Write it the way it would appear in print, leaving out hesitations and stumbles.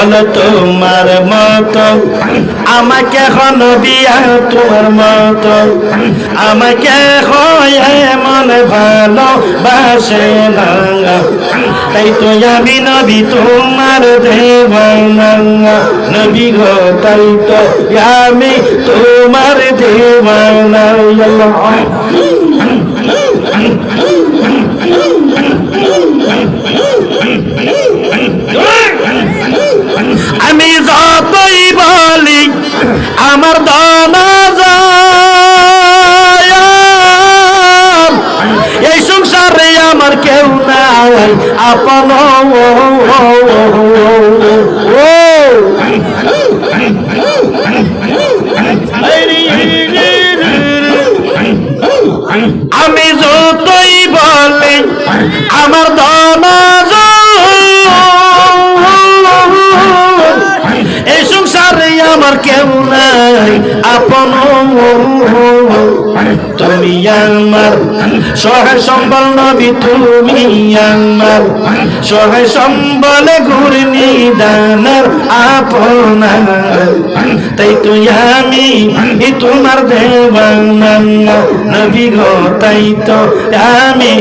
বলো তোমার মতো আমাকে এখন বিয়া তোমার মতো আমাকে হয় মন ভালোবাসে না তাই তো আমি নবী তোমার দেওয়ানা নবী গো তাই তো আমি তোমার দেওয়ানা আমি যতই বলি আমার দানা যায় এই সংসারে আমার কেউ নাই আপন আমি যতই বলি আমার দানা এই সংসারে আমার কেউ নাই আপন তুমি আমার সহায় সম্বল নবী তুমি আমার সহায় সম্বল ঘূর্ণি দানার আপনা তাই তুই আমি তোমার দেওয়ানা নবী গো তাই তো আমি